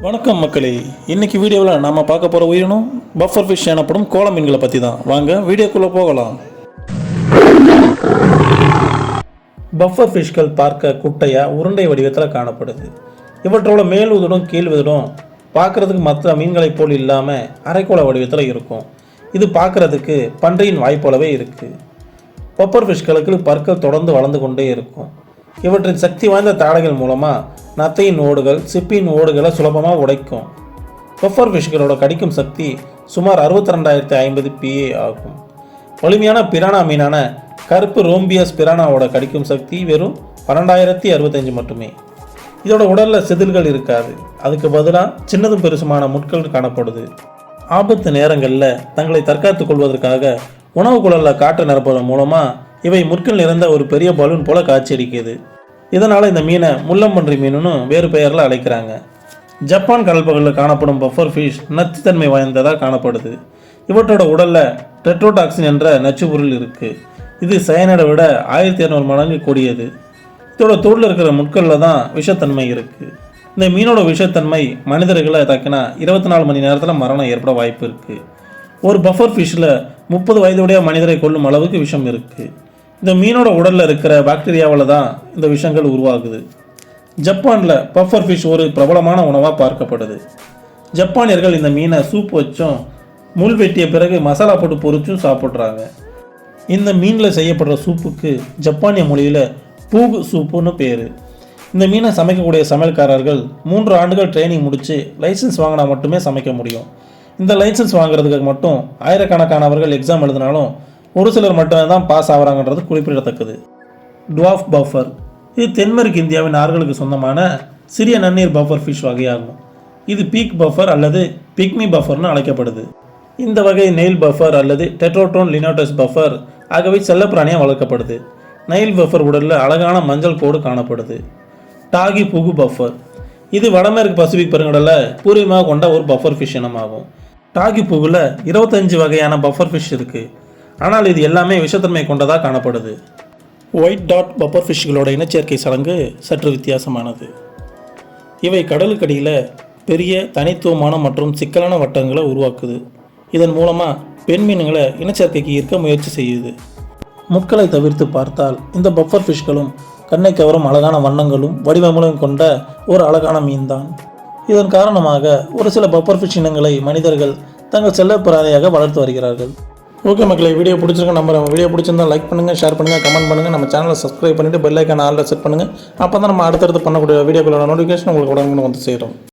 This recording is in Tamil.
வணக்கம் மக்களே, இன்னைக்கு வீடியோவில் நாம் பார்க்க போகிற உயிரினம் பஃபர் ஃபிஷ் எனப்படும் கோல மீன்களை பற்றி தான். வாங்க வீடியோக்குள்ளே போகலாம். பஃபர் ஃபிஷ்கள் பார்க்க குட்டையாக உருண்டை வடிவத்தில் காணப்படுது. இவற்றோட மேல் உதடும் கீழ் உதடும் பார்க்குறதுக்கு மற்ற மீன்களைப் போல் இல்லாமல் அரைக்கோள வடிவத்தில் இருக்கும். இது பார்க்குறதுக்கு பன்றியின் வாய் போலவே இருக்குது. பஃபர் ஃபிஷ்களுக்கு பற்கள் தொடர்ந்து வளர்ந்து கொண்டே இருக்கும். இவற்றின் சக்தி வாய்ந்த தாடைகள் மூலமாக நத்தையின் ஓடுகள் சிப்பியின் ஓடுகளை சுலபமாக உடைக்கும். பஃபர் ஃபிஷ்களோட கடிக்கும் சக்தி சுமார் 62,050 PA ஆகும். வலிமையான பிரானா மீனான கருப்பு ரோம்பியஸ் பிரானாவோட கடிக்கும் சக்தி வெறும் 12,065 மட்டுமே. இதோட உடலில் செதில்கள் இருக்காது. அதுக்கு பதிலாக சின்னதும் பெருசுமான முட்கள் காணப்படுது. ஆபத்து நேரங்களில் தங்களை தற்காத்துக் கொள்வதற்காக உணவு குழலில் காற்று நிரப்புவதன் மூலமாக இவை முட்கள் நிறைந்த ஒரு பெரிய பலூன் போல காட்சியளிக்குது. இதனால் இந்த மீனை முள்ளம்பன்றி மீனுன்னு வேறு பெயரில் அழைக்கிறாங்க. ஜப்பான் கடல்பகுதியில் காணப்படும் பஃபர் ஃபிஷ் நச்சுத்தன்மை வாய்ந்ததாக காணப்படுது. இவற்றோட உடலில் டெட்ரோடாக்சின் என்ற நச்சு பொருள் இருக்குது. இது சயனைடை விட 1200 மடங்கு கூடியது. இதோட தோலில் இருக்கிற முட்களில் தான் விஷத்தன்மை இருக்குது. இந்த மீனோட விஷத்தன்மை மனிதர்களை தாக்கினா 24 மணி நேரத்தில் மரணம் ஏற்பட வாய்ப்பு இருக்குது. ஒரு பஃபர் ஃபிஷ்ஷில் 30 வயதுடைய மனிதரை கொல்லும் அளவுக்கு விஷம் இருக்குது. இந்த மீனோட உடலில் இருக்கிற பாக்டீரியாவில் தான் இந்த விஷங்கள் உருவாகுது. ஜப்பானில் பஃபர் ஃபிஷ் ஒரு பிரபலமான உணவாக பார்க்கப்படுது. ஜப்பானியர்கள் இந்த மீனை சூப் வச்சும் முள் வெட்டிய பிறகு மசாலா போட்டு பொரிச்சும் சாப்பிட்றாங்க. இந்த மீனில் செய்யப்படுற சூப்புக்கு ஜப்பானிய மொழியில் பூகு சூப்புன்னு பேர். இந்த மீனை சமைக்கக்கூடிய சமையல்காரர்கள் 3 ஆண்டுகள் ட்ரைனிங் முடித்து லைசன்ஸ் வாங்கினா மட்டுமே சமைக்க முடியும். இந்த லைசன்ஸ் வாங்குறதுக்கு மட்டும் ஆயிரக்கணக்கானவர்கள் எக்ஸாம் எழுதினாலும் ஒரு சிலர் மட்டுமே தான் பாஸ் ஆகிறாங்கன்றது குறிப்பிடத்தக்கது. டுவார்ஃப் பஃபர் இது தென்மேற்கு இந்தியாவின் ஆறுகளுக்கு சொந்தமான சிறிய நன்னீர் பஃபர் ஃபிஷ் வகையாகும். இது பீக் பஃபர் அல்லது பிக்மி பஃபர்னு அழைக்கப்படுது. இந்த வகை நெயில் பஃபர் அல்லது டெட்ரோடோன் லினோட்டஸ் பஃபர் ஆகவே செல்லப்பிராணியாக வளர்க்கப்படுது. நெயில் பஃபர் உடலில் அழகான மஞ்சள் கோடு காணப்படுது. டாகி புகு பஃபர் இது வடமேற்கு பசிபிக் பெருங்கடலில் பூர்வீகமாக கொண்ட ஒரு பஃபர் ஃபிஷ் இனமாகும். டாகி புகுல 25 வகையான பஃபர் ஃபிஷ் இருக்குது. ஆனால் இது எல்லாமே விஷத்தன்மை கொண்டதாக காணப்படுது. ஒயிட் டாட் பஃபர் ஃபிஷ்களோட இனச்சேர்க்கை சடங்கு சற்று வித்தியாசமானது. இவை கடலுக்கடியில் பெரிய தனித்துவமான மற்றும் சிக்கலான வட்டங்களை உருவாக்குது. இதன் மூலமாக பெண் மீன்களை இனச்சேர்க்கைக்கு ஈர்க்க முயற்சி செய்யுது. முட்களை தவிர்த்து பார்த்தால் இந்த பஃபர் ஃபிஷ்களும் கண்ணை கவரும் அழகான வண்ணங்களும் வடிவங்களும் கொண்ட ஒரு அழகான மீன் தான். இதன் காரணமாக ஒரு சில பஃபர் ஃபிஷ் இனங்களை மனிதர்கள் தங்கள் செல்லப்பிராணியாக வளர்த்து வருகிறார்கள். ஓகே மக்களே, வீடியோ பிடிச்சிருக்க நம்புறேன். வீடியோ பிடிச்சிருந்தால் லைக் பண்ணுங்கள், ஷேர் பண்ணுங்கள், கமெண்ட் பண்ணுங்கள். நம்ம சேனலை சப்ஸ்கிரைப் பண்ணிவிட்டு பெல் ஐக்கான ஆல்ல செட் பண்ணுங்கள். அப்போ தான் நம்ம அடுத்தடுத்து பண்ணக்கூடிய வீடியோக்களோட நோட்டிஃபிகேஷன் உங்களுக்கு உடனே வந்து சேரும்.